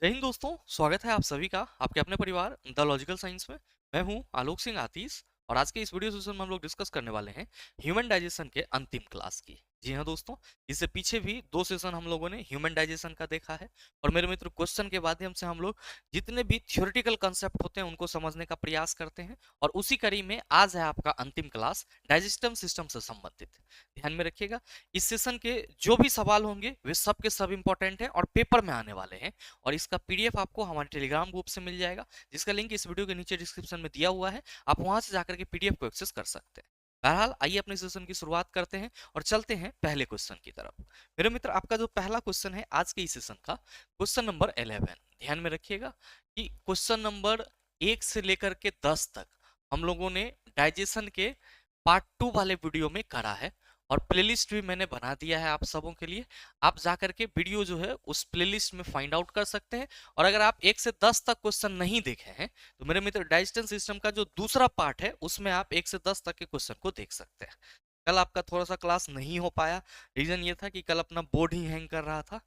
जय हिंद दोस्तों, स्वागत है आप सभी का आपके अपने परिवार द लॉजिकल साइंस में। मैं हूं आलोक सिंह आतीश और आज के इस वीडियो सेशन में हम लोग डिस्कस करने वाले हैं ह्यूमन डाइजेशन के अंतिम क्लास की। जी हाँ दोस्तों, इससे पीछे भी दो सेशन हम लोगों ने ह्यूमन डाइजेशन का देखा है और मेरे मित्र क्वेश्चन के माध्यम से हम लोग जितने भी थ्योरेटिकल कंसेप्ट होते हैं उनको समझने का प्रयास करते हैं और उसी कड़ी में आज है आपका अंतिम क्लास डाइजेस्टिव सिस्टम से संबंधित। ध्यान में रखिएगा, इस सेशन के जो भी सवाल होंगे वे सब के सब इंपॉर्टेंट हैं और पेपर में आने वाले हैं और इसका पीडीएफ आपको हमारे टेलीग्राम ग्रुप से मिल जाएगा, जिसका लिंक इस वीडियो के नीचे डिस्क्रिप्शन में दिया हुआ है। आप वहां से जाकर के पीडीएफ को एक्सेस कर सकते हैं। बहरहाल आइए अपने सेशन की शुरुआत करते हैं और चलते हैं पहले क्वेश्चन की तरफ। मेरे मित्र, आपका जो पहला क्वेश्चन है आज के इस सेशन का, क्वेश्चन नंबर 11। ध्यान में रखिएगा कि क्वेश्चन नंबर 1 से लेकर के 10 तक हम लोगों ने डाइजेशन के पार्ट 2 वाले वीडियो में करा है और प्लेलिस्ट भी मैंने बना दिया है आप सबों के लिए। आप जाकर के वीडियो जो है उस प्लेलिस्ट में फाइंड आउट कर सकते हैं और अगर आप 1 से 10 तक क्वेश्चन नहीं देखे हैं तो मेरे मित्र डाइजेशन सिस्टम का जो दूसरा पार्ट है उसमें आप 1 से 10 तक के क्वेश्चन को देख सकते हैं। कल आपका थोड़ा सा क्लास नहीं हो पाया, रीजन ये था कि कल अपना बोर्ड ही हैंग कर रहा था,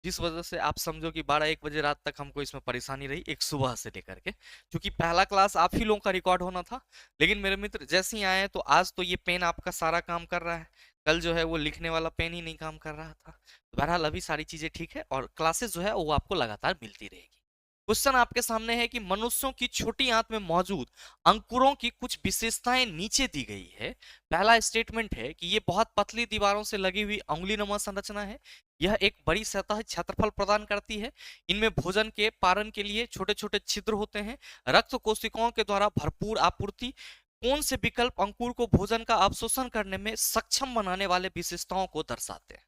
जिस वजह से आप समझो कि 12-1 बजे रात तक हमको इसमें परेशानी रही, एक सुबह से लेकर के, क्योंकि पहला क्लास आप ही लोगों का रिकॉर्ड होना था। लेकिन मेरे मित्र जैसे ही आए तो आज तो ये पेन आपका सारा काम कर रहा है, कल जो है वो लिखने वाला पेन ही नहीं काम कर रहा था। तो बहरहाल अभी सारी चीजें ठीक है और क्लासेस जो है वो आपको लगातार मिलती रहेगी। क्वेश्चन आपके सामने है कि मनुष्यों की छोटी आंत में मौजूद अंकुरों की कुछ विशेषताएं नीचे दी गई है। पहला स्टेटमेंट है कि ये बहुत पतली दीवारों से लगी हुई उंगलीनुमा संरचना है। यह एक बड़ी सतह क्षेत्रफल प्रदान करती है। इनमें भोजन के पारण के लिए छोटे छोटे छिद्र होते हैं। रक्त कोशिकाओं के द्वारा भरपूर आपूर्ति। कौन से विकल्प अंकुर को भोजन का अवशोषण करने में सक्षम बनाने वाले विशेषताओं को दर्शाते हैं?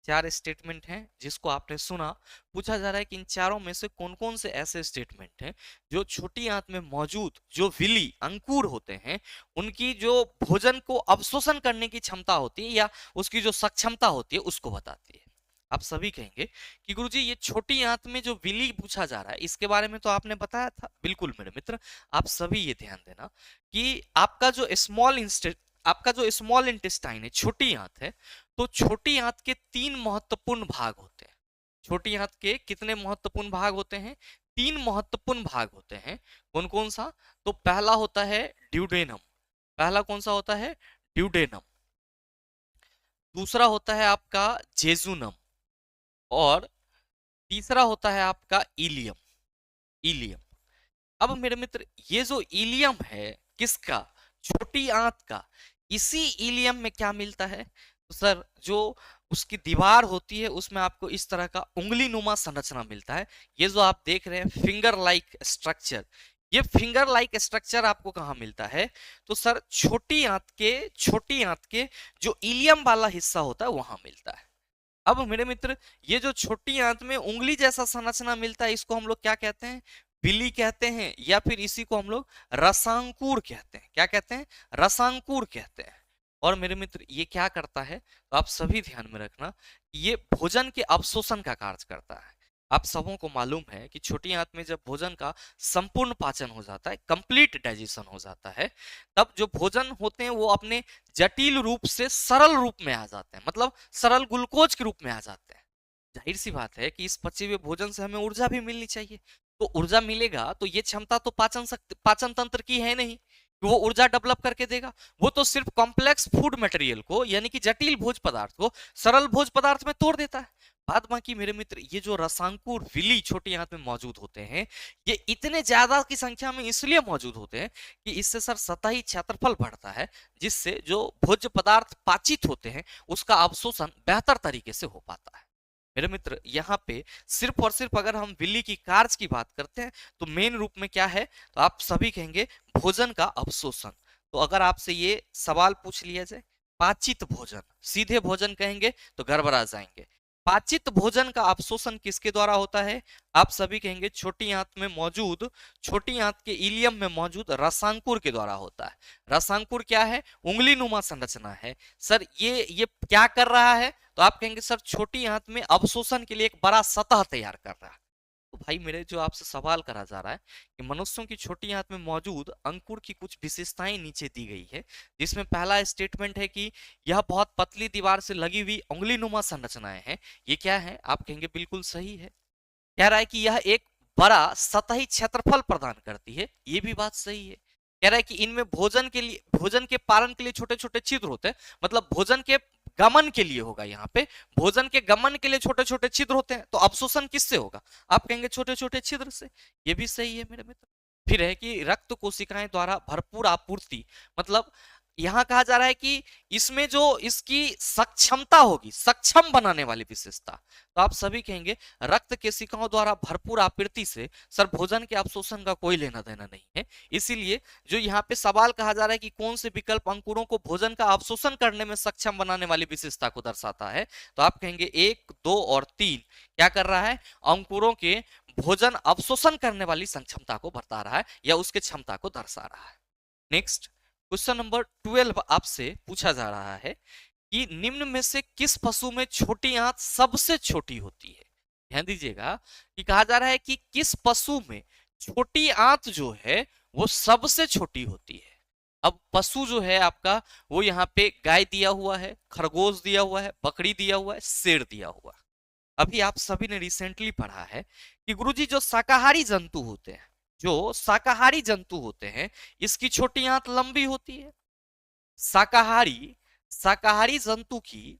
4 स्टेटमेंट हैं जिसको आपने सुना। पूछा जा रहा है कि इन चारों में से कौन कौन से ऐसे स्टेटमेंट हैं जो छोटी आंत में मौजूद जो विली अंकुर होते हैं उनकी जो भोजन को अवशोषण करने की क्षमता होती है या उसकी जो सक्षमता होती है उसको बताती है। आप सभी कहेंगे कि गुरुजी ये छोटी आंत में जो विली पूछा जा रहा है इसके बारे में तो आपने बताया था। बिल्कुल मेरे मित्र, आप सभी ये ध्यान देना कि आपका जो स्मॉल इंटेस्टाइन है, छोटी आंत है, तो छोटी आंत के 3 महत्वपूर्ण भाग होते हैं। छोटी आंत के कितने महत्वपूर्ण भाग होते हैं? 3 महत्वपूर्ण भाग होते हैं। कौन कौन सा? तो पहला होता है ड्यूडेनम। पहला कौन सा होता है? ड्यूडेनम। दूसरा होता है आपका जेजुनम और तीसरा होता है आपका इलियम। इलियम। अब मेरे मित्र ये जो इलियम है किसका? छोटी आंत का। इसी इलियम में क्या मिलता है? तो सर जो उसकी दीवार होती है उसमें आपको इस तरह का उंगली नुमा संरचना मिलता है। ये जो आप देख रहे हैं फिंगर लाइक स्ट्रक्चर, ये फिंगर लाइक स्ट्रक्चर आपको कहाँ मिलता है? तो सर छोटी आंत के जो इलियम वाला हिस्सा होता है वहां मिलता है। अब मेरे मित्र ये जो छोटी आंत में उंगली जैसा संरचना मिलता है इसको हम लोग क्या कहते हैं? बिली कहते हैं या फिर इसी को हम लोग रसांकुर कहते हैं। क्या कहते हैं? रसांकुर कहते हैं। और मेरे मित्र ये क्या करता है तो आप सभी ध्यान में रखना, ये भोजन के अवशोषण का कार्य करता है। आप सबों को मालूम है कि छोटी आंत में जब भोजन का संपूर्ण पाचन हो जाता है, कंप्लीट डाइजेशन हो जाता है, तब जो भोजन होते हैं वो अपने जटिल रूप से सरल रूप में आ जाते हैं, मतलब सरल ग्लूकोज के रूप में आ जाते हैं। जाहिर सी बात है कि इस पचे हुए भोजन से हमें ऊर्जा भी मिलनी चाहिए। तो ऊर्जा मिलेगा तो ये क्षमता तो पाचन तंत्र की है नहीं कि वो ऊर्जा डेवलप करके देगा। वो तो सिर्फ कॉम्प्लेक्स फूड मटेरियल को यानी कि जटिल भोज पदार्थ को सरल भोज पदार्थ में तोड़ देता है। बात बाकी मेरे मित्र ये जो रसांकुर विली छोटी आंत में मौजूद होते हैं, ये इतने ज्यादा की संख्या में इसलिए मौजूद होते हैं कि इससे सर सतही क्षेत्रफल बढ़ता है, जिससे जो भोज्य पदार्थ पाचित होते हैं उसका अवशोषण बेहतर तरीके से हो पाता है। मेरे मित्र यहाँ पे सिर्फ और सिर्फ अगर हम विली की कार्य की बात करते हैं तो मेन रूप में क्या है तो आप सभी कहेंगे भोजन का अवशोषण। तो अगर आपसे ये सवाल पूछ लिया जाए पाचित भोजन, सीधे भोजन कहेंगे तो गड़बड़ा जाएंगे। पाचित भोजन का अवशोषण किसके द्वारा होता है? आप सभी कहेंगे छोटी आंत के इलियम में मौजूद रसांकुर के द्वारा होता है। रसांकुर क्या है? उंगली नुमा संरचना है। सर ये क्या कर रहा है? तो आप कहेंगे सर छोटी आंत में अवशोषण के लिए एक बड़ा सतह तैयार कर रहा है। तो भाई मेरे जो आपसे सवाल करा जा रहा है कि मनुष्यों की छोटी आंत में मौजूद अंकुर की कुछ विशेषताएं नीचे दी गई है, जिसमें पहला स्टेटमेंट है कि यह बहुत पतली दीवार से लगी हुई उंगली नुमा संरचनाएं हैं। ये क्या है? आप कहेंगे बिल्कुल सही है। कह रहा है कि यह एक बड़ा सतही क्षेत्रफल प्रदान करती है, ये भी बात सही है। कह रहा है कि इनमें भोजन के पारण के लिए छोटे छोटे छिद्र होते हैं, मतलब भोजन के गमन के लिए होगा, यहाँ पे भोजन के गमन के लिए छोटे छोटे छिद्र होते हैं, तो अवशोषण किससे होगा? आप कहेंगे छोटे छोटे छिद्र से, ये भी सही है मेरे मित्र। फिर है कि रक्त कोशिकाएं द्वारा भरपूर आपूर्ति, मतलब यहां कहा जा रहा है कि इसमें जो इसकी सक्षमता होगी, सक्षम बनाने वाली विशेषता, तो आप सभी कहेंगे रक्त केशिकाओं द्वारा भरपूर आपूर्ति से सर भोजन के अवशोषण का कोई लेना देना नहीं है। इसीलिए जो यहाँ पे सवाल कहा जा रहा है कि कौन से विकल्प अंकुरों को भोजन का अवशोषण करने में सक्षम बनाने वाली विशेषता को दर्शाता है, तो आप कहेंगे 1, 2 और 3 क्या कर रहा है? अंकुरों के भोजन अवशोषण करने वाली क्षमता को बता रहा है या उसके क्षमता को दर्शा रहा है। नेक्स्ट क्वेश्चन नंबर 12 आपसे पूछा जा रहा है कि निम्न में से किस पशु में छोटी आंत सबसे छोटी होती है? ध्यान दीजिएगा कि कहा जा रहा है कि किस पशु में छोटी आंत जो है वो सबसे छोटी होती है। अब पशु जो है आपका वो यहाँ पे गाय दिया हुआ है, खरगोश दिया हुआ है, बकरी दिया हुआ है, शेर दिया हुआ है। अभी आप सभी ने रिसेंटली पढ़ा है कि गुरुजी जो शाकाहारी जंतु होते हैं, जो शाकाहारी जंतु होते हैं, इसकी छोटी आंत लंबी होती है। शाकाहारी शाकाहारी जंतु की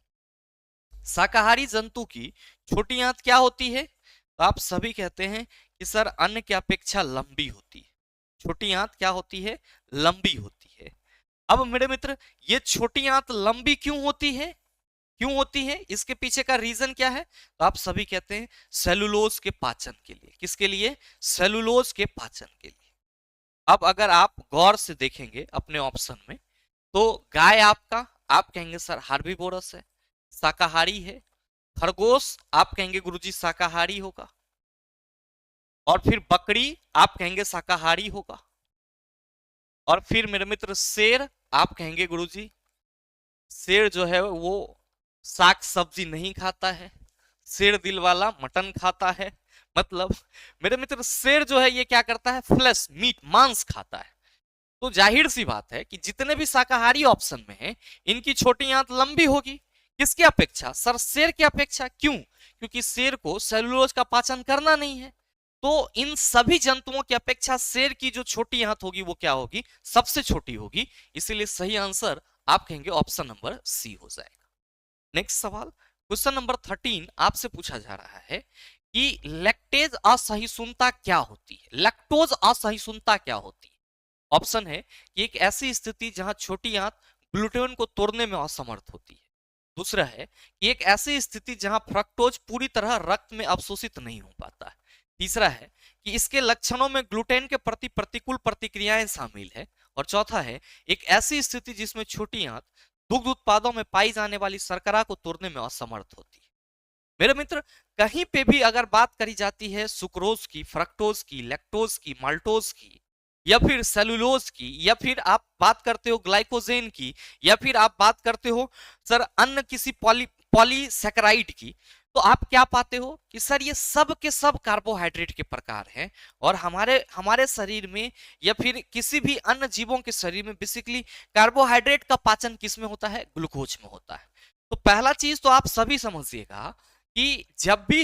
शाकाहारी जंतु की छोटी आंत क्या होती है? तो आप सभी कहते हैं कि सर अन्न की अपेक्षा लंबी होती है। छोटी आंत क्या होती है? लंबी होती है। अब मेरे मित्र ये छोटी आंत लंबी क्यों होती है? क्यों होती है? इसके पीछे का रीजन क्या है? तो आप सभी कहते हैं सेलुलोज के पाचन के लिए। किसके लिए? सेलुलोज के पाचन के लिए। अब अगर आप गौर से देखेंगे अपने ऑप्शन में, तो गाय आपका, आप कहेंगे सर हार्बीवोरस है, शाकाहारी है। खरगोश आप कहेंगे गुरुजी शाकाहारी होगा, और फिर बकरी आप कहेंगे शाकाहारी होगा, और फिर मेरे मित्र शेर आप कहेंगे गुरुजी शेर जो है वो साग सब्जी नहीं खाता है, शेर दिल वाला मटन खाता है। मतलब मेरे मित्र शेर जो है ये क्या करता है? फ्लैश मीट, मांस खाता है। तो जाहिर सी बात है कि जितने भी शाकाहारी ऑप्शन में है इनकी छोटी आंत लंबी होगी। किसकी अपेक्षा? सर शेर की अपेक्षा। क्यों? क्योंकि शेर को सेलुलोज का पाचन करना नहीं है। तो इन सभी जंतुओं की अपेक्षा शेर की जो छोटी आंत होगी वो क्या होगी? सबसे छोटी होगी। इसीलिए सही आंसर आप कहेंगे ऑप्शन नंबर सी हो जाएगा। नेक्स्ट सवाल क्वेश्चन नंबर 13 आपसे पूछा जा रहा है कि लैक्टेज असहिष्णुता क्या होती है? लैक्टोज असहिष्णुता क्या होती है? ऑप्शन है कि एक ऐसी स्थिति जहां छोटी आंत ग्लूटेन को तोड़ने में असमर्थ होती है। दूसरा है कि एक ऐसी स्थिति जहां फ्रक्टोज पूरी तरह रक्त में अवशोषित नहीं हो पाता है। तीसरा है कि इसके लक्षणों में ग्लूटेन के प्रति प्रतिकूल प्रतिक्रियाएं शामिल है। और चौथा है एक ऐसी स्थिति जिसमें छोटी आंत दुग्ध उत्पादों में पाई जाने वाली शर्करा को तोड़ने में असमर्थ होती है। मेरे मित्र कहीं पे भी अगर बात करी जाती है सुक्रोज की, फ्रक्टोज की, लैक्टोज की, माल्टोज की, या फिर सेलुलोज की, या फिर आप बात करते हो ग्लाइकोजेन की, या फिर आप बात करते हो सर अन्य किसी पॉलीसैकेराइड की, तो आप क्या पाते हो कि सर ये सब के सब कार्बोहाइड्रेट के प्रकार हैं। और हमारे हमारे शरीर में या फिर किसी भी अन्य जीवों के शरीर में बेसिकली कार्बोहाइड्रेट का पाचन किस में होता है? ग्लूकोज में होता है। तो पहला चीज तो आप सभी समझिएगा कि जब भी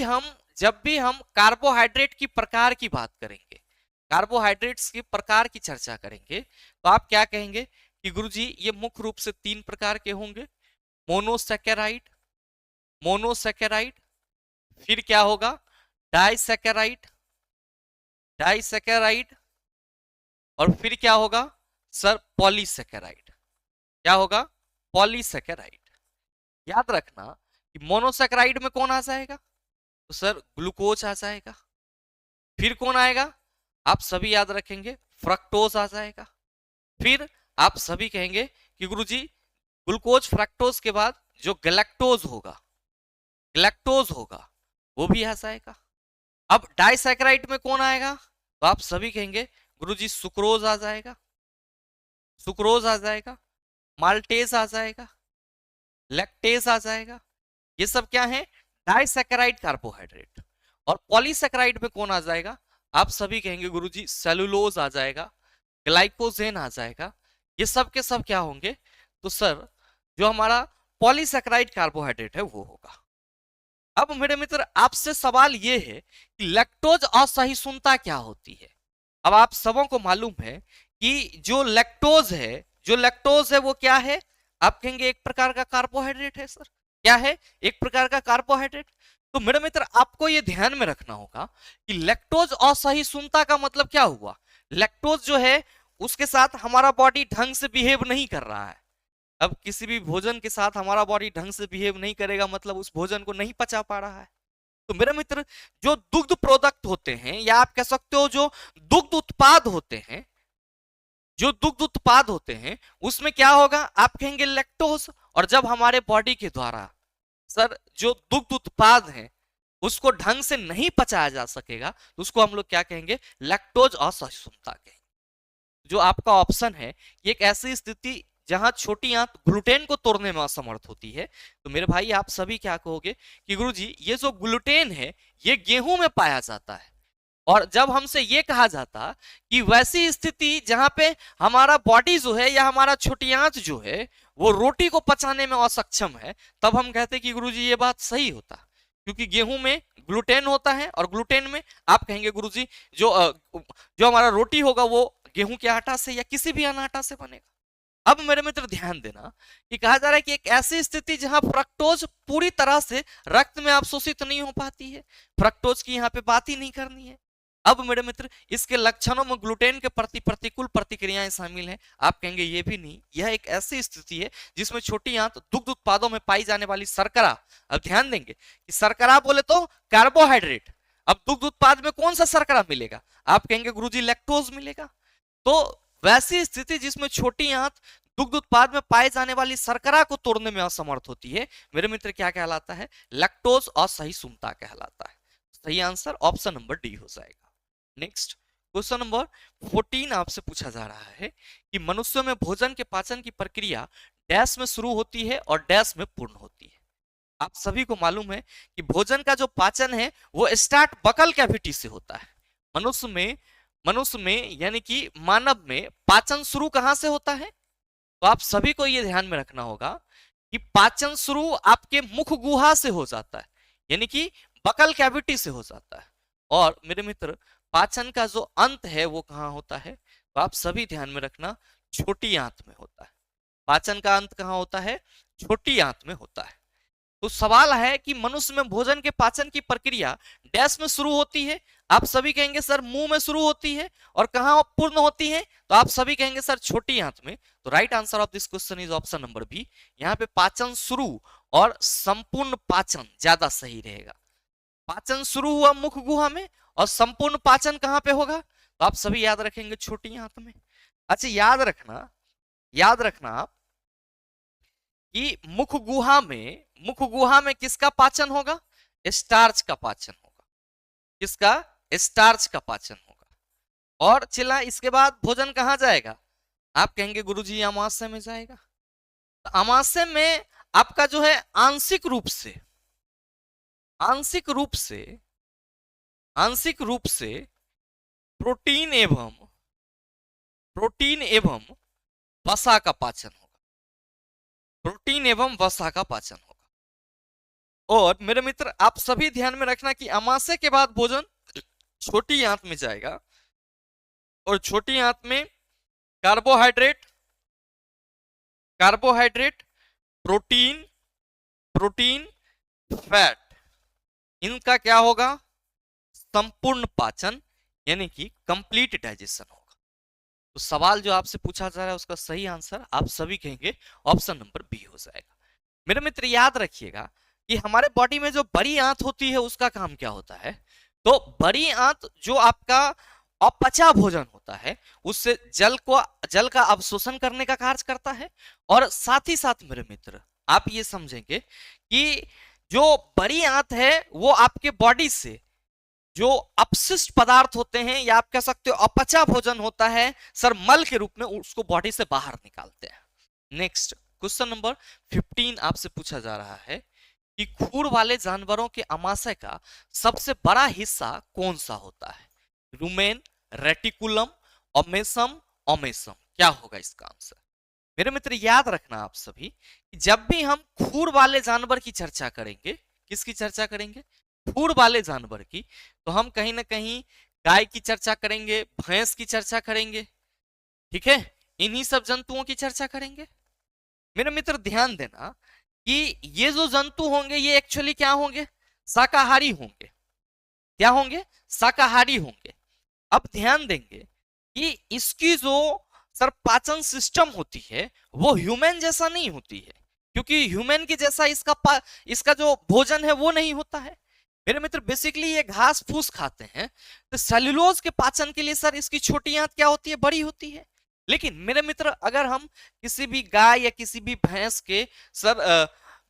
हम कार्बोहाइड्रेट की प्रकार की बात करेंगे, कार्बोहाइड्रेट्स के प्रकार की चर्चा करेंगे, तो आप क्या कहेंगे कि गुरुजी ये मुख्य रूप से 3 प्रकार के होंगे। मोनोसैकेराइड, मोनोसैकेराइड, फिर क्या होगा? डाइसैकेराइड, डाइसैकेराइड, और फिर क्या होगा सर? पॉलीसैकेराइड। क्या होगा? पॉलीसैकेराइड। याद रखना कि मोनोसैकेराइड में कौन आ जाएगा? तो सर ग्लूकोज आ जाएगा। फिर कौन आएगा? आप सभी याद रखेंगे फ्रक्टोज आ जाएगा। फिर आप सभी कहेंगे कि गुरुजी ग्लूकोज फ्रक्टोज के बाद जो गैलेक्टोज होगा, गैलेक्टोज होगा वो भी आ जाएगा। अब डाइसैकेराइड में कौन आएगा? तो आप सभी कहेंगे गुरुजी सुक्रोज आ जाएगा, सुक्रोज आ जाएगा, माल्टेज आ जाएगा, लैक्टेज आ जाएगा। ये सब क्या है? Disaccharide carbohydrate. और पॉलीसैकेराइड में कौन आ जाएगा? आप सभी कहेंगे गुरुजी सेलुलोज आ जाएगा, ग्लाइकोजेन आ जाएगा। ये सब के सब क्या होंगे? तो सर जो हमारा पॉलीसैकेराइड कार्बोहाइड्रेट है वो होगा। अब मेरे मित्र आपसे सवाल ये है कि लैक्टोज असहिष्णुता क्या होती है। अब आप सबों को मालूम है कि जो लैक्टोज है वो क्या है, आप कहेंगे एक प्रकार का कार्बोहाइड्रेट है। सर क्या है, एक प्रकार का कार्बोहाइड्रेट। तो मेरे मित्र आपको ये ध्यान में रखना होगा कि लैक्टोज असहिष्णुता का मतलब क्या हुआ। लैक्टोज जो है उसके साथ हमारा बॉडी ढंग से बिहेव नहीं कर रहा है। अब किसी भी भोजन के साथ हमारा बॉडी ढंग से बिहेव नहीं करेगा मतलब उस भोजन को नहीं पचा पा रहा है। तो मेरे मित्र जो दुग्ध प्रोडक्ट होते हैं या आप कह सकते हो जो दुग्ध उत्पाद होते हैं, जो दुग्ध उत्पाद होते हैं उसमें क्या होगा, आप कहेंगे लैक्टोज। और जब हमारे बॉडी के द्वारा सर जो दुग्ध उत्पाद है उसको ढंग से नहीं पचाया जा सकेगा तो उसको हम लोग क्या कहेंगे, लैक्टोज असहिष्णुता कहेंगे। जो आपका ऑप्शन है ये एक ऐसी स्थिति जहां छोटी आंत ग्लूटेन को तोड़ने में असमर्थ होती है। तो मेरे भाई आप सभी क्या कहोगे कि गुरुजी ये जो ग्लूटेन है ये गेहूं में पाया जाता है। और जब हमसे ये कहा जाता कि वैसी स्थिति जहां पे हमारा बॉडी जो है या हमारा छोटी आंत जो है वो रोटी को पचाने में असक्षम है, तब हम कहते कि गुरुजी ये बात सही होता क्योंकि गेहूं में ग्लूटेन होता है और ग्लूटेन में आप कहेंगे गुरुजी जो हमारा रोटी होगा वो गेहूं के आटा से या किसी भी अन्न आटा से बनेगा। अब मेरे मित्र ध्यान देना कि कहा जा रहा है कि एक ऐसी स्थिति जहां फ्रक्टोज पूरी तरह से रक्त में अवशोषित नहीं हो पाती है, फ्रक्टोज की यहाँ पे बात ही नहीं करनी है। अब मेरे मित्र इसके लक्षणों में ग्लूटेन के प्रति प्रतिकूल प्रतिक्रियाएं शामिल हैं, आप कहेंगे ये भी नहीं। यह एक ऐसी स्थिति है जिसमें छोटी आंत दुग्ध उत्पादों में पाई जाने वाली शर्करा, अब ध्यान देंगे कि शर्करा बोले तो कार्बोहाइड्रेट, अब दुग्ध उत्पाद में कौन सा शर्करा मिलेगा, आप कहेंगे गुरुजी लैक्टोज मिलेगा। तो वैसी स्थिति जिसमें छोटी आंत दुग्ध उत्पाद में पाए जाने वाली शर्करा को तोड़ने में असमर्थ होती है, मेरे मित्र क्या कहलाता है, लैक्टोज असहिष्णुता कहलाता है। सही आंसर ऑप्शन नंबर डी हो जाएगा। नेक्स्ट क्वेश्चन नंबर 14 आपसे पूछा जा रहा है कि मनुष्यों में भोजन के पाचन की प्रक्रिया डैश में शुरू होती है और डैश में पूर्ण होती है। आप सभी को मालूम है कि भोजन का जो पाचन है वो स्टार्ट बकल कैविटी से होता है। मनुष्य में यानी कि मानव में पाचन शुरू कहां से होता है, तो आप सभी को यह ध्यान में रखना होगा कि पाचन शुरू आपके मुख गुहा से हो जाता है, यानी कि बकल कैविटी से हो जाता है। और मेरे मित्र पाचन का जो अंत है वो कहां होता है, तो आप सभी ध्यान में रखना छोटी आंत में होता है। पाचन का अंत कहां होता है, छोटी आंत में होता है। तो सवाल है कि मनुष्य में भोजन के पाचन की प्रक्रिया डैश में शुरू होती है, आप सभी कहेंगे सर मुंह में शुरू होती है, और कहां पूर्ण होती है, तो आप सभी कहेंगे सर छोटी आंत में। तो right answer of this question is option number B. यहाँ पे पाचन शुरू और संपूर्ण पाचन ज्यादा सही रहेगा। पाचन शुरू हुआ मुख गुहा में और संपूर्ण पाचन कहां पे होगा, तो आप सभी याद रखेंगे छोटी आंत में। अच्छा याद रखना आप कि मुख गुहा में किसका पाचन होगा, स्टार्च का पाचन होगा। किसका, स्टार्च का पाचन होगा। और चला इसके बाद भोजन कहां जाएगा, आप कहेंगे गुरुजी आमाशय में जाएगा। तो आमाशय में आपका जो है आंशिक रूप से प्रोटीन एवं वसा का पाचन होगा। प्रोटीन एवं वसा का पाचन होगा। और मेरे मित्र आप सभी ध्यान में रखना कि आमाशय के बाद भोजन छोटी आंत में जाएगा और छोटी आंत में कार्बोहाइड्रेट, प्रोटीन, फैट, इनका क्या होगा, संपूर्ण पाचन यानी कि कंप्लीट डाइजेशन होगा। तो सवाल जो आपसे पूछा जा रहा है उसका सही आंसर आप सभी कहेंगे ऑप्शन नंबर बी हो जाएगा। मेरे मित्र याद रखिएगा कि हमारे बॉडी में जो बड़ी आंत होती है उसका काम क्या होता है, तो बड़ी आंत जो आपका अपचा भोजन होता है उससे जल का अवशोषण करने का कार्य करता है। और साथ ही साथ मेरे मित्र आप ये समझेंगे कि जो बड़ी आंत है वो आपके बॉडी से जो अपशिष्ट पदार्थ होते हैं या आप कह सकते हो अपचा भोजन होता है सर मल के रूप में, उसको बॉडी से बाहर निकालते हैं। नेक्स्ट क्वेश्चन नंबर 15 आपसे पूछा जा रहा है कि खूर वाले जानवरों के आमाशय का सबसे बड़ा हिस्सा कौन सा होता है, रुमेन, रेटिकुलम, ओमेसम, क्या होगा इसका आंसर। मेरे मित्र याद रखना आप सभी कि जब भी हम खूर वाले जानवर की चर्चा करेंगे किसकी चर्चा करेंगे? खुर वाले जानवर की। तो हम कहीं ना कहीं गाय की चर्चा करेंगे, भैंस की चर्चा करेंगे, ठीक है, इन्हीं सब जंतुओं की चर्चा करेंगे। मेरे मित्र ध्यान देना कि ये जो जंतु होंगे ये एक्चुअली क्या होंगे? शाकाहारी होंगे। क्या होंगे? शाकाहारी होंगे। अब ध्यान देंगे कि इसकी जो सर पाचन सिस्टम होती है वो ह्यूमन जैसा नहीं होती है, क्योंकि ह्यूमन के जैसा इसका जो भोजन है वो नहीं होता है। मेरे मित्र बेसिकली ये घास फूस खाते हैं, तो सेल्यूलोज के पाचन के लिए सर इसकी छोटी आंत क्या होती है? बड़ी होती है। लेकिन मेरे मित्र अगर हम किसी भी गाय या किसी भी भैंस के सर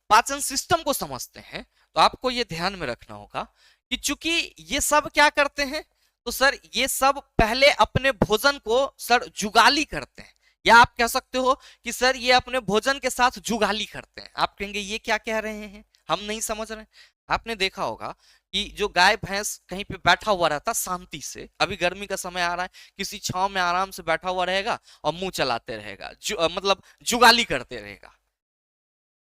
पाचन सिस्टम को समझते हैं तो आपको ये ध्यान में रखना होगा कि चूंकि ये सब क्या करते हैं, तो सर ये सब पहले अपने भोजन को सर जुगाली करते हैं, या आप कह सकते हो कि सर ये अपने भोजन के साथ जुगाली करते हैं। आप कहेंगे ये क्या कह रहे हैं, हम नहीं समझ रहे हैं। आपने देखा होगा कि जो गाय भैंस कहीं पे बैठा हुआ रहता शांति से, अभी गर्मी का समय आ रहा है, किसी छांव में आराम से बैठा हुआ रहेगा और मुंह चलाते रहेगा, मतलब जुगाली करते रहेगा।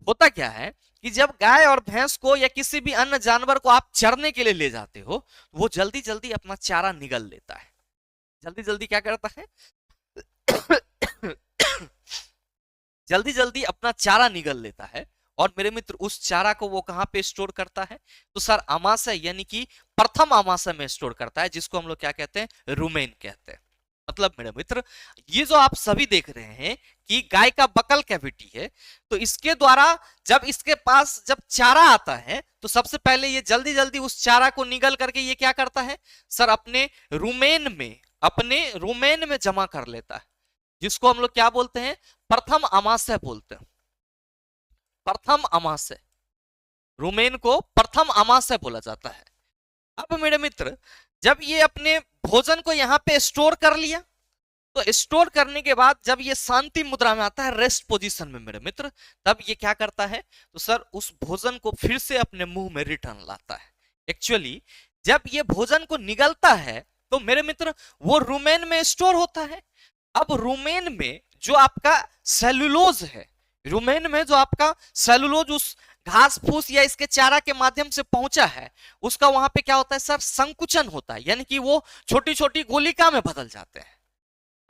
होता क्या है कि जब गाय और भैंस को या किसी भी अन्य जानवर को आप चरने के लिए ले जाते हो, वो जल्दी जल्दी अपना चारा निगल लेता है। जल्दी जल्दी क्या करता है? जल्दी जल्दी अपना चारा निगल लेता है। और मेरे मित्र उस चारा को वो कहां पे स्टोर करता है? तो सर आमाशय यानी कि प्रथम आमाशय में स्टोर करता है, जिसको हम लोग क्या कहते हैं? रुमेन कहते हैं। मतलब मेरे मित्र ये जो आप सभी देख रहे हैं कि गाय का बकल कैविटी है, तो इसके द्वारा जब इसके पास जब चारा आता है तो सबसे पहले ये जल्दी जल्दी उस चारा को निगल करके ये क्या करता है सर? अपने रुमेन में जमा कर लेता है, जिसको हम लोग क्या बोलते हैं? प्रथम आमाशय बोलते हैं। प्रथम आमाशय, रुमेन को प्रथम आमाशय बोला जाता है। अब मेरे मित्र जब ये अपने भोजन को यहाँ पे स्टोर कर लिया, तो स्टोर करने के बाद जब ये शांति मुद्रा में आता है, रेस्ट पोजीशन में मेरे मित्र, तब ये क्या करता है? तो सर उस भोजन को फिर से अपने मुंह में रिटर्न लाता है। एक्चुअली जब ये भोजन को निगलता है तो मेरे मित्र वो रुमेन में स्टोर होता है। अब रुमेन में जो आपका सेलुलोज है, रुमेन में जो आपका सेलुलोज उस घास फूस या इसके चारा के माध्यम से पहुंचा है, उसका वहां पे क्या होता है सर? संकुचन होता है, यानी कि वो छोटी छोटी गोलिका में बदल जाते हैं।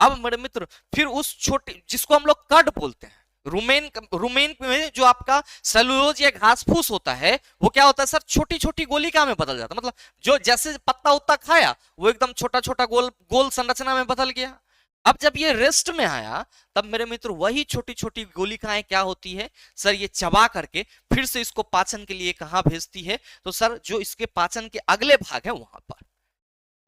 अब मेरे मित्र फिर उस छोटे जिसको हम लोग कड बोलते हैं, रुमेन में जो आपका सेलुलोज या घास फूस होता है वो क्या होता है सर? छोटी छोटी गोलिका में बदल जाता है। मतलब जो जैसे पत्ता उत्ता खाया वो एकदम छोटा छोटा गोल गोल संरचना में बदल गया। अब जब ये रेस्ट में आया तब मेरे मित्र वही छोटी छोटी गोलिकाएं क्या होती है सर? ये चबा करके फिर से इसको पाचन के लिए कहां भेजती है? तो सर जो इसके पाचन के अगले भाग है वहां पर।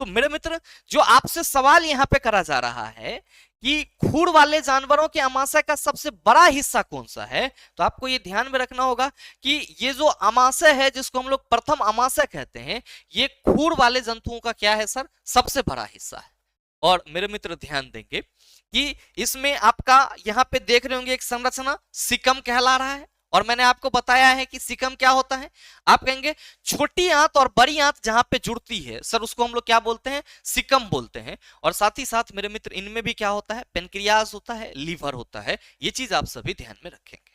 तो मेरे मित्र जो आपसे सवाल यहाँ पे करा जा रहा है कि खुर वाले जानवरों के आमाशय का सबसे बड़ा हिस्सा कौन सा है, तो आपको ये ध्यान में रखना होगा कि ये जो आमाशय है जिसको हम लोग प्रथम आमाशय कहते हैं, ये खुर वाले जंतुओं का क्या है सर? सबसे बड़ा हिस्सा है। और मेरे मित्र ध्यान देंगे कि इसमें आपका यहाँ पे देख रहे होंगे एक संरचना सिकम कहला रहा है, और मैंने आपको बताया है कि सिकम क्या होता है। आप कहेंगे छोटी आंत और बड़ी आंत जहां पे जुड़ती है सर उसको हम लोग क्या बोलते हैं? सिकम बोलते हैं। और साथ ही साथ मेरे मित्र इनमें भी क्या होता है? पेनक्रियाज होता है, लीवर होता है। ये चीज आप सभी ध्यान में रखेंगे।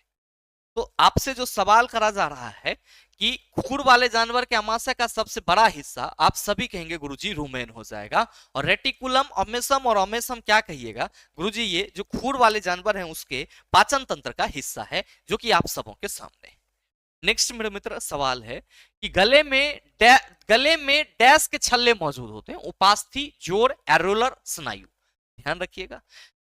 तो आपसे जो सवाल करा जा रहा है कि खुर वाले जानवर के आमाशय का सबसे बड़ा हिस्सा, आप सभी कहेंगे गुरुजी रुमेन हो जाएगा। और रेटिकुलम, ओमेसम और ओमेसम क्या कहिएगा? गुरुजी ये जो खुर वाले जानवर हैं उसके पाचन तंत्र का हिस्सा है, जो कि आप सबों के सामने। नेक्स्ट मेरे मित्र सवाल है कि गले में डैश के छल्ले मौजूद होते हैं? उपास्थि, जोड़, एरोलर, स्नायु। ध्यान रखिएगा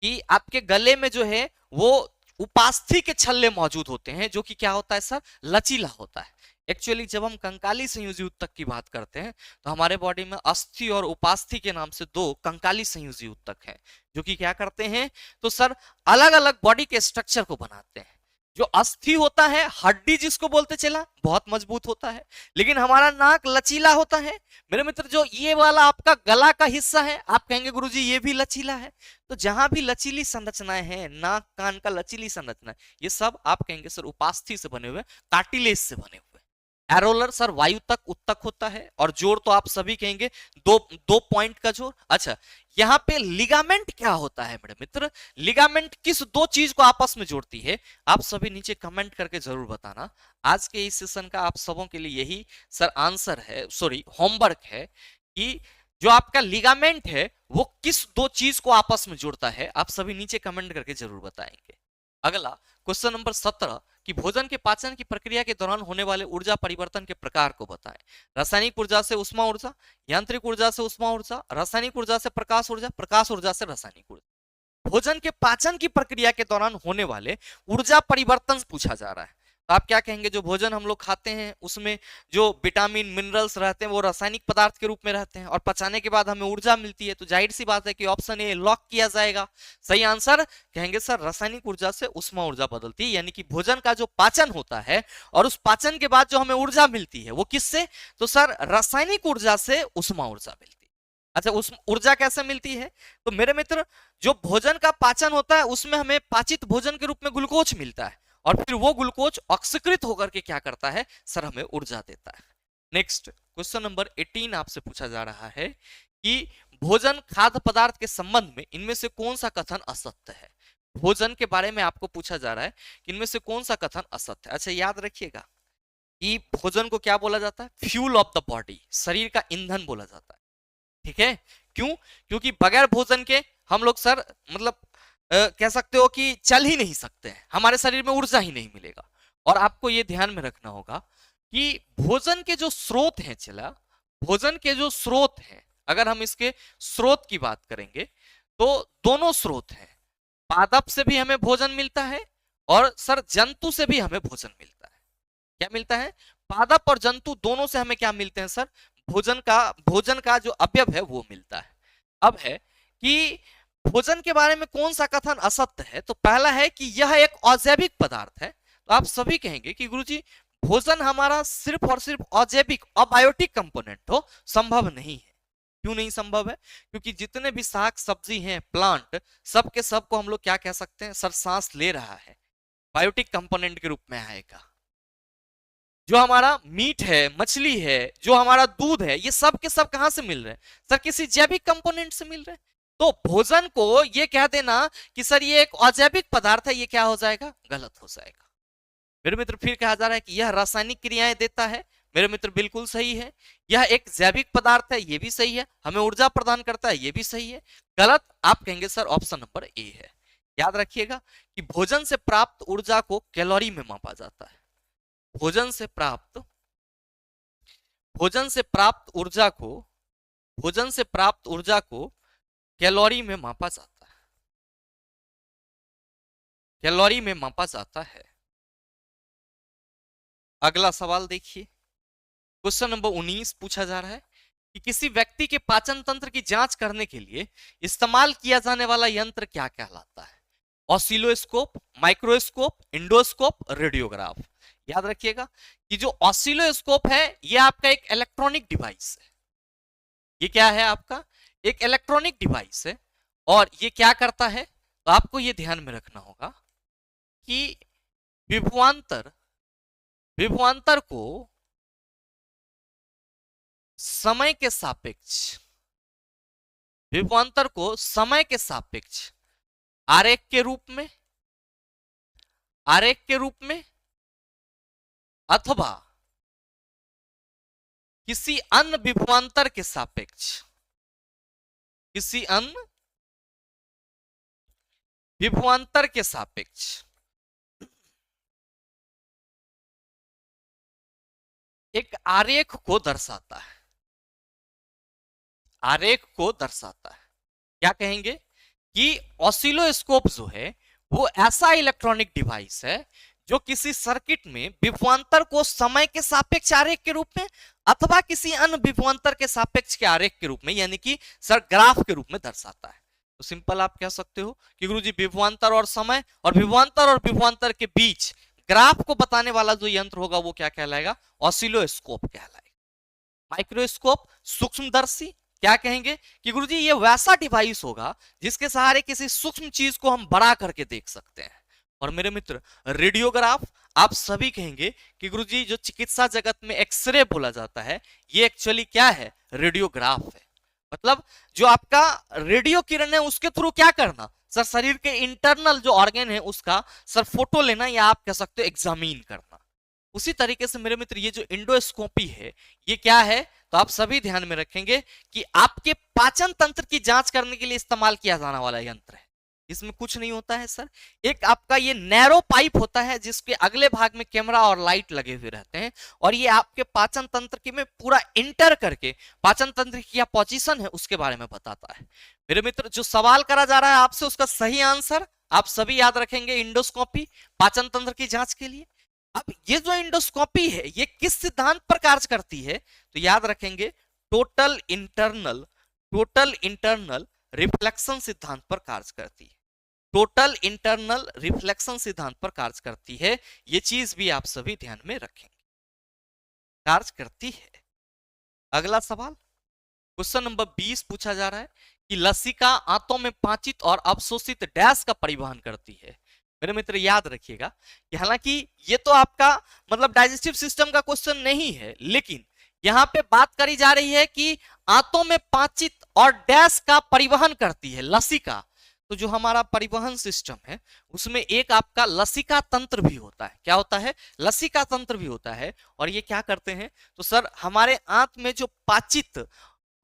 कि आपके गले में जो है वो उपास्थि के छल्ले मौजूद होते हैं, जो कि क्या होता है सर? लचीला होता है। एक्चुअली जब हम कंकाली संयोजी ऊतक की बात करते हैं तो हमारे बॉडी में अस्थि और उपास्थि के नाम से दो कंकाली संयोजी ऊतक हैं, जो कि क्या करते हैं? तो सर अलग अलग बॉडी के स्ट्रक्चर को बनाते हैं। जो अस्थि होता है, हड्डी जिसको बोलते चला, बहुत मजबूत होता है, लेकिन हमारा नाक लचीला होता है। मेरे मित्र जो ये वाला आपका गला का हिस्सा है, आप कहेंगे गुरुजी ये भी लचीला है। तो जहां भी लचीली संरचनाएं हैं, नाक कान का लचीली संरचना, ये सब आप कहेंगे सर उपास्थि से बने हुए, कार्टिलेज से बने हुए। एरोलर सर वायु तक उत्तक होता है, और जोड़ तो आप सभी कहेंगे दो दो पॉइंट का जोड़। अच्छा, यहां पे लिगामेंट क्या होता है मेरे मित्र? लिगामेंट किस दो चीज को आपस में जोड़ती है? आप सभी नीचे कमेंट करके जरूर बताना। आज के इस सेशन का आप सबों के लिए यही सर आंसर है, सॉरी होमवर्क है, कि जो आपका लिगामेंट है वो किस दो चीज को आपस में जोड़ता है। आप सभी नीचे कमेंट करके जरूर बताएंगे। अगला क्वेश्चन नंबर 17 कि भोजन के पाचन की प्रक्रिया के दौरान होने वाले ऊर्जा परिवर्तन के प्रकार को बताएं। रासायनिक ऊर्जा से उष्मा ऊर्जा, यांत्रिक ऊर्जा से उष्मा ऊर्जा, रासायनिक ऊर्जा से प्रकाश ऊर्जा, प्रकाश ऊर्जा से रासायनिक ऊर्जा। भोजन के पाचन की प्रक्रिया के दौरान होने वाले ऊर्जा परिवर्तन पूछा जा रहा है। तो आप क्या कहेंगे? जो भोजन हम लोग खाते हैं उसमें जो विटामिन मिनरल्स रहते हैं वो रासायनिक पदार्थ के रूप में रहते हैं, और पचाने के बाद हमें ऊर्जा मिलती है। तो जाहिर सी बात है कि ऑप्शन ए लॉक किया जाएगा। सही आंसर कहेंगे सर रासायनिक ऊर्जा से उष्मा ऊर्जा बदलती है, यानी कि भोजन का जो पाचन होता है और उस पाचन के बाद जो हमें ऊर्जा मिलती है वो किससे? तो सर रासायनिक ऊर्जा से उष्मा ऊर्जा मिलती है। अच्छा, उस ऊर्जा कैसे मिलती है? तो मेरे मित्र जो भोजन का पाचन होता है उसमें हमें पाचित भोजन के रूप में ग्लूकोज मिलता है, और फिर वो ग्लूकोज ऑक्सीकृत होकर के क्या करता है सर? हमें ऊर्जा देता है। नेक्स्ट क्वेश्चन नंबर 18 आपसे पूछा जा रहा है कि भोजन खाद्य पदार्थ के संबंध में इनमें से कौन सा कथन असत्य है? भोजन के बारे में आपको पूछा जा रहा है कि इनमें से कौन सा कथन असत्य है। अच्छा, याद रखिएगा कि भोजन को क्या बोला जाता है? फ्यूल ऑफ द बॉडी, शरीर का ईंधन बोला जाता है। ठीक है, क्यों? क्योंकि बगैर भोजन के हम लोग सर मतलब कह सकते हो कि चल ही नहीं सकते हैं, हमारे शरीर में ऊर्जा ही नहीं मिलेगा। और आपको यह ध्यान में रखना होगा कि भोजन के जो स्रोत हैं, चला भोजन के जो स्रोत हैं, अगर हम इसके स्रोत की बात करेंगे तो दोनों स्रोत हैं। पादप से भी हमें भोजन मिलता है और सर जंतु से भी हमें भोजन मिलता है। क्या मिलता है? पादप और जंतु दोनों से हमें क्या मिलते हैं सर? भोजन का जो अवयव है वो मिलता है। अब है कि भोजन के बारे में कौन सा कथन असत्य है? तो पहला है कि यह एक अजैविक पदार्थ है। तो आप सभी कहेंगे कि गुरुजी भोजन हमारा सिर्फ और सिर्फ अजैविक अबायोटिक कंपोनेंट हो, संभव नहीं है। क्यों नहीं संभव है? क्योंकि जितने भी साग सब्जी हैं, प्लांट, सब के सब को हम लोग क्या कह सकते हैं सर? सांस ले रहा है, बायोटिक कंपोनेंट के रूप में आएगा। जो हमारा मीट है, मछली है, जो हमारा दूध है, ये सब के सब कहां से मिल रहे हैं सर? किसी जैविक कंपोनेंट से मिल रहे हैं। तो भोजन को ये कह देना कि सर ये एक अजैविक पदार्थ है, ये क्या हो जाएगा? गलत हो जाएगा। मेरे मित्र फिर कहा जा रहा है कि यह रासायनिक क्रियाएं देता है। मेरे मित्र बिल्कुल सही है। यह एक जैविक पदार्थ है, ये भी सही है। हमें ऊर्जा प्रदान करता है, ये भी सही है। गलत आप कहेंगे सर ऑप्शन नंबर ए है। याद रखिएगा कि भोजन से प्राप्त ऊर्जा को कैलोरी में मापा जाता है। भोजन से प्राप्त ऊर्जा को कैलोरी में मापा जाता है। कैलोरी में मापा जाता है। अगला सवाल देखिए, क्वेश्चन नंबर 19 पूछा जा रहा है कि किसी व्यक्ति के पाचन तंत्र की जांच करने के लिए इस्तेमाल किया जाने वाला यंत्र क्या कहलाता है? Oscilloscope, microscope, endoscope, radiograph. याद रखिएगा कि जो ऑसिलोस्कोप है ये आपका एक इलेक्ट्रॉनिक डिवाइस है। ये क्या है? आपका एक इलेक्ट्रॉनिक डिवाइस है। और ये क्या करता है? तो आपको ये ध्यान में रखना होगा कि विभवांतर को समय के सापेक्ष आरेख के रूप में अथवा किसी अन्य विभवांतर के सापेक्ष एक आरेख को दर्शाता है। क्या कहेंगे कि ऑसिलोस्कोप जो है वो ऐसा इलेक्ट्रॉनिक डिवाइस है जो किसी सर्किट में विभवांतर को समय के सापेक्ष आरेख के रूप में अथवा किसी अन्य विभवांतर के सापेक्ष के आरेख के रूप में, यानी कि सर ग्राफ के रूप में दर्शाता है। तो सिंपल आप कह सकते हो कि गुरुजी विभवांतर और समय और विभवांतर के बीच ग्राफ को बताने वाला जो यंत्र होगा वो क्या कहलाएगा? ऑसिलोस्कोप कहलाएगा। माइक्रोस्कोप सूक्ष्मदर्शी। क्या कहेंगे कि गुरुजी ये वैसा डिवाइस होगा जिसके सहारे किसी सूक्ष्म चीज को हम बड़ा करके देख सकते हैं। और मेरे मित्र रेडियोग्राफ, आप सभी कहेंगे कि गुरुजी जो चिकित्सा जगत में एक्सरे बोला जाता है ये एक्चुअली क्या है, रेडियोग्राफ है। मतलब जो आपका रेडियो किरण है उसके थ्रू क्या करना सर, शरीर के इंटरनल जो ऑर्गन है उसका सर फोटो लेना, या आप कह सकते हो एग्जामिन करना। उसी तरीके से मेरे मित्र ये जो इंडोस्कोपी है ये क्या है, तो आप सभी ध्यान में रखेंगे कि आपके पाचन तंत्र की जांच करने के लिए इस्तेमाल किया जाने वाला यंत्र है। इसमें कुछ नहीं होता है सर, एक आपका ये नैरो पाइप होता है जिसके अगले भाग में कैमरा और लाइट लगे हुए रहते हैं, और ये आपके पाचन तंत्र के में पूरा इंटर करके पाचन तंत्र की क्या पोजीशन है उसके बारे में बताता है। मेरे मित्र जो सवाल करा जा रहा है आपसे उसका सही आंसर आप सभी याद रखेंगे, इंडोस्कोपी पाचन तंत्र की जांच के लिए। अब ये जो इंडोस्कोपी है ये किस सिद्धांत पर कार्य करती है, तो याद रखेंगे टोटल इंटरनल रिफ्लेक्शन सिद्धांत पर कार्य करती है। टोटल इंटरनल रिफ्लेक्शन सिद्धांत पर कार्य करती है, ये चीज भी आप सभी ध्यान में रखेंगे, कार्य करती है। अगला सवाल क्वेश्चन नंबर 20 पूछा जा रहा है कि लसिका आंतों में पाचित और अवशोषित डैश का परिवहन करती है। मेरे मित्र याद रखिएगा कि हालांकि ये तो आपका मतलब डाइजेस्टिव सिस्टम का क्वेश्चन नहीं है, लेकिन यहां पे बात करी जा रही है कि आंतों में पाचित और डैश का परिवहन करती है लसिका। तो जो हमारा परिवहन सिस्टम है उसमें एक आपका लसिका तंत्र भी होता है। क्या होता है, लसिका तंत्र भी होता है। और ये क्या करते हैं, तो सर हमारे आंत में जो पाचित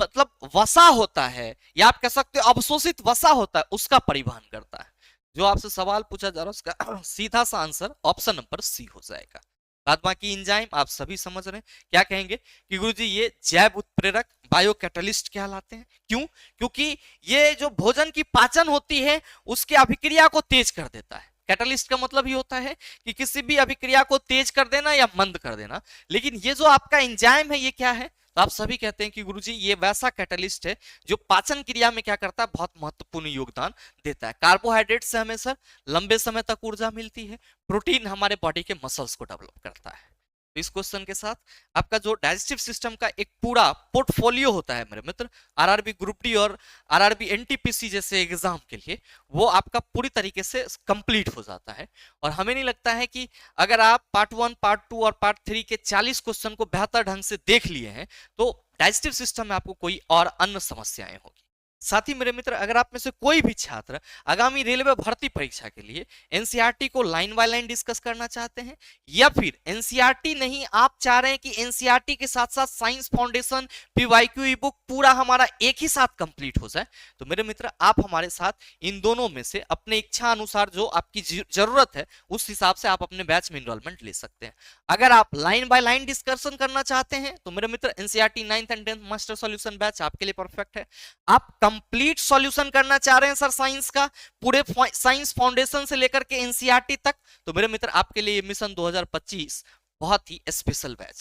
मतलब वसा होता है या आप कह सकते हो अवशोषित वसा होता है उसका परिवहन करता है। जो आपसे सवाल पूछा जा रहा है उसका सीधा सा आंसर ऑप्शन नंबर सी हो जाएगा। बाद बाकी एंजाइम आप सभी समझ रहे हैं, क्या कहेंगे कि गुरुजी ये जैव उत्प्रेरक बायो कैटलिस्ट कहलाते हैं। क्यों, क्योंकि ये जो भोजन की पाचन होती है उसकी अभिक्रिया को तेज कर देता है। कैटलिस्ट का मतलब ही होता है कि किसी भी अभिक्रिया को तेज कर देना या मंद कर देना। लेकिन ये जो आपका एंजाइम है ये क्या है, तो आप सभी कहते हैं कि गुरुजी ये वैसा कैटलिस्ट है जो पाचन क्रिया में क्या करता है, बहुत महत्वपूर्ण योगदान देता है। कार्बोहाइड्रेट से हमें सर लंबे समय तक ऊर्जा मिलती है, प्रोटीन हमारे बॉडी के मसल्स को डेवलप करता है। तो इस क्वेश्चन के साथ आपका जो डाइजेस्टिव सिस्टम का एक पूरा पोर्टफोलियो होता है मेरे मित्र, आरआरबी ग्रुप डी और आरआरबी एनटीपीसी जैसे एग्जाम के लिए वो आपका पूरी तरीके से कंप्लीट हो जाता है। और हमें नहीं लगता है कि अगर आप पार्ट 1, पार्ट 2 और पार्ट 3 के 40 क्वेश्चन को बेहतर ढंग से देख लिए हैं तो डाइजेस्टिव सिस्टम में आपको कोई और अन्य समस्याएं होगी। साथ ही मेरे मित्र अगर आप में से कोई भी छात्र आगामी रेलवे भर्ती परीक्षा के लिए एनसीईआरटी को लाइन बाय लाइन डिस्कस करना चाहते हैं, या फिर एनसीईआरटी नहीं आप चाह रहे हैं कि एनसीईआरटी के साथ साथ साइंस फाउंडेशन पीवाईक्यू ई बुक पूरा हमारा एक ही साथ कंप्लीट हो जाए, तो मेरे मित्र आप हमारे साथ इन दोनों में से अपने इच्छा अनुसार जो आपकी जरूरत है उस हिसाब से आप अपने बैच में इनरोलमेंट ले सकते हैं। अगर आप लाइन बाय लाइन डिस्कशन करना चाहते हैं तो मेरे मित्र NCERT 9th and 10th master solution batch आपके लिए परफेक्ट है। आप कंप्लीट सॉल्यूशन करना चाह रहे हैं सर साइंस का, पूरे साइंस फाउंडेशन से लेकर के एनसीईआरटी तक, तो मेरे मित्र आपके लिए मिशन 2025 बहुत ही स्पेशल बैच।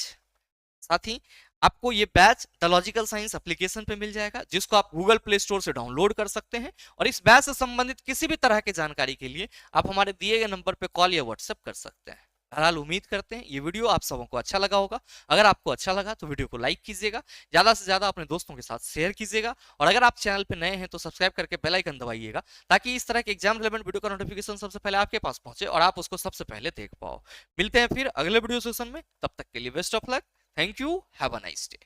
साथ ही आपको ये batch the logical science application पे मिल जाएगा जिसको आप गूगल प्ले स्टोर से डाउनलोड कर सकते हैं। और इस बैच से संबंधित किसी भी तरह की जानकारी के लिए आप हमारे दिए गए नंबर पे कॉल या व्हाट्सएप कर सकते हैं। बहरहाल उम्मीद करते हैं ये वीडियो आप सबों को अच्छा लगा होगा। अगर आपको अच्छा लगा तो वीडियो को लाइक कीजिएगा, ज्यादा से ज्यादा अपने दोस्तों के साथ शेयर कीजिएगा, और अगर आप चैनल पे नए हैं तो सब्सक्राइब करके बेल आइकन दबाइएगा ताकि इस तरह के एग्जाम रिलेवेंट वीडियो का नोटिफिकेशन सबसे पहले आपके पास पहुंचे और आप उसको सबसे पहले देख पाओ। मिलते हैं फिर अगले वीडियो सेशन में, तब तक के लिए best of luck, thank you, have a nice day.